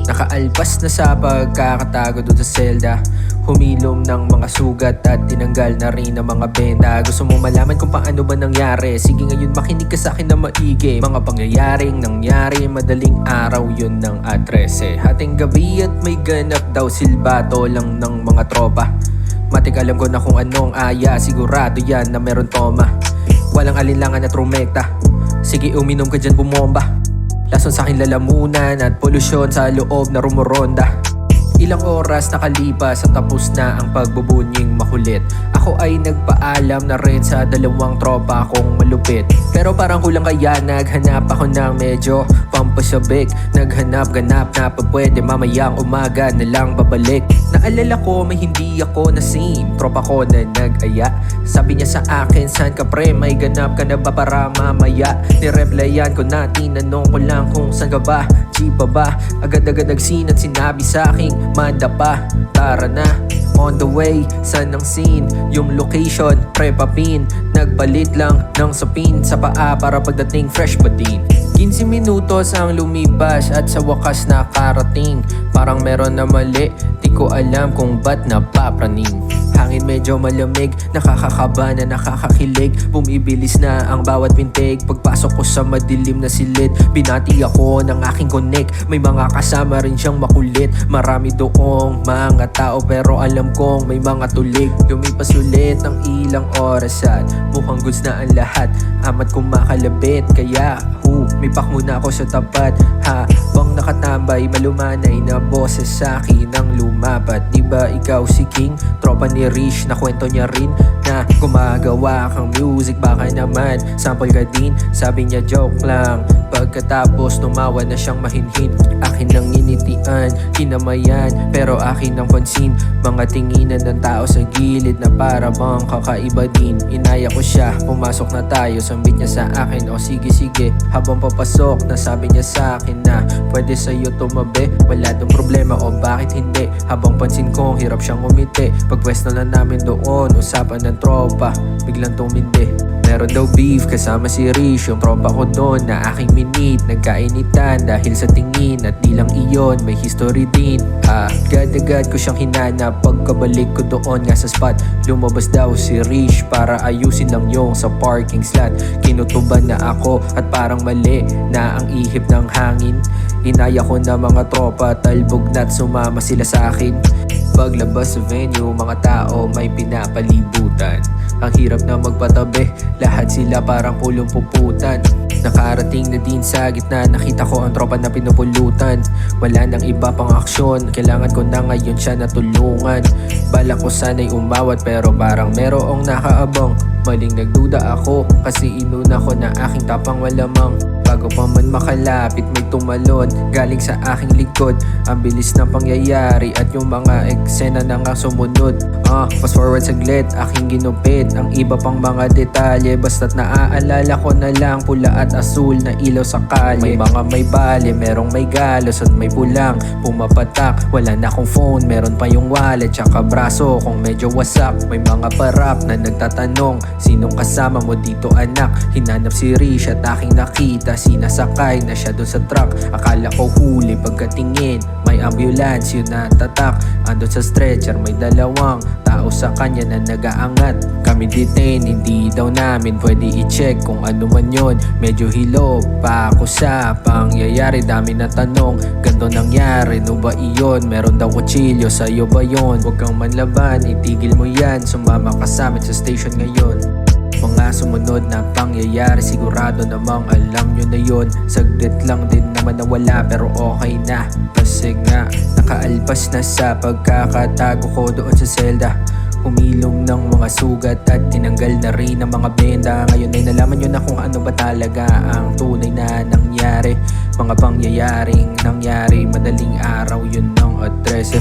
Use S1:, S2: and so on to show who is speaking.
S1: Nakaalpas na sa pagkakatago doon sa selda. Humilom ng mga sugat at tinanggal na rin ang mga benda. Gusto mo malaman kung paano ba nangyari? Sige ngayon makinig ka sa akin na maigi. Mga pangyayaring nangyari madaling araw yun ng A13. Hating gabi at may ganap daw, silbato lang ng mga tropa. Matik alam ko na kung anong aya, sigurado yan na meron toma. Walang alinlangan at rumekta, sige uminom ka dyan bumomba. Lason sa akin lalamunan at polusyon sa loob na rumoronda. Ilang oras nakalipas at tapos na ang pagbubunying makulit. Ako ay nagpaalam na rin sa dalawang tropa kong malupit. Pero parang kulang kaya naghanap ako ng medyo pampasabik. Naghanap-ganap na pa pwede mamayang umaga na lang babalik. Naalala ko may hindi ako naseen, tropa ko na nag-aya. Sabi niya sa akin, saan ka pre, may ganap ka na ba para mamaya? Nireplyan ko na, tinanong ko lang kung saan ka ba? G pa ba? Agad-agad nagsin at sinabi sa akin, manda pa, tara na. On the way, saan ang scene? Yung location, prepapin. Nagpalit lang ng sapin sa paa para pagdating fresh pa din. 15 minutos ang lumipas at sa wakas nakarating. Parang meron na mali, di ko alam kung ba't napapraning. Hangin medyo malamig, nakakakaba na nakakakilig. Bumibilis na ang bawat pintig. Pagpasok ko sa madilim na silid, binati ako ng aking connect. May mga kasama rin siyang makulit. Marami doong mga tao pero alam kong may mga tulig. Lumipas ulit ng ilang oras at mukhang goods na ang lahat. Amat kumakalabit kaya mipak muna ako sa tapat. Habang nakatambay malumanay na boses sa akin ang lumapat. Diba ikaw si King? Tropa ni Rish na kwento niya rin na gumagawa kang music, baka naman sample ka din. Sabi niya joke lang, pagkatapos tumawa na siyang mahinhin. Akin ang initian, kinamayan, pero akin ang pansin. Mga tinginan ng tao sa gilid na para bang kakaiba din. Inaya ko siya, pumasok na tayo. Sambit niya sa akin, o sige sige. Habang papasok, nasabi niya sa akin na pwede sa'yo tumabi, wala dong problema o bakit hindi. Habang pansin kong hirap siyang umiti. Pagpwesto na namin doon, usapan ng tropa, biglang tumindi. Meron daw beef kasama si Rish, yung tropa ko doon na aking minit. Nagkainitan dahil sa tingin at di lang iyon, may history din. Agad-agad ko siyang hinanap. Pagkabalik ko doon nga sa spot, lumabas daw si Rish para ayusin lang yung sa parking slot. Kinutuban na ako at parang mali na ang ihip ng hangin. Inaya ko na mga tropa, talbog na't sumama sila sa akin. Paglabas sa venue, mga tao may pinapalibutan. Ang hirap na magpatabi, lahat sila parang pulong puputan. Nakarating na din sa gitna, nakita ko ang tropa na pinupulutan. Wala nang iba pang aksyon, kailangan ko na ngayon siya natulungan. Balak ko sana'y umawat pero parang merong nakaabang. Maling nagduda ako kasi inuna ko na aking tapang malamang. Bago pa man makalapit may tumalon galing sa aking likod. Ang bilis ng pangyayari at yung mga eksena na nga sumunod. Fast forward saglit, aking ginupit ang iba pang mga detalye. Basta't naaalala ko na lang pula at asul na ilaw sa kalye. May mga may bale, merong may galos at may pulang pumapatak. Wala na akong phone, meron pa yung wallet tsaka braso kung medyo wasak. May mga parap na nagtatanong, sinong kasama mo dito anak? Hinanap si Rish at aking nakita, sinasakay na siya doon sa truck. Akala ko huli pagkatingin, may ambulance yun na tatak. Andun sa stretcher may dalawang tao sa kanya na nagaangat. Kami detain, hindi daw namin pwede i-check kung ano man yun. Medyo hilo pa ako sa pangyayari, dami na tanong, ganto nangyari, no ba iyon? Meron daw kutsilyo, sa'yo ba yun? Huwag kang manlaban, itigil mo yan, sumama ka sa amin sa station ngayon. Mga sumunod na pangyayari, sigurado namang alam nyo na yun. Saglit lang din naman nawala pero okay na. Kasi nga nakaalpas na sa pagkakatago ko doon sa selda. Humilom ng mga sugat at tinanggal na rin ang mga benda. Ngayon ay nalaman nyo na kung ano ba talaga ang tunay na nangyari. Mga pangyayaring nangyari madaling araw yun ng A13.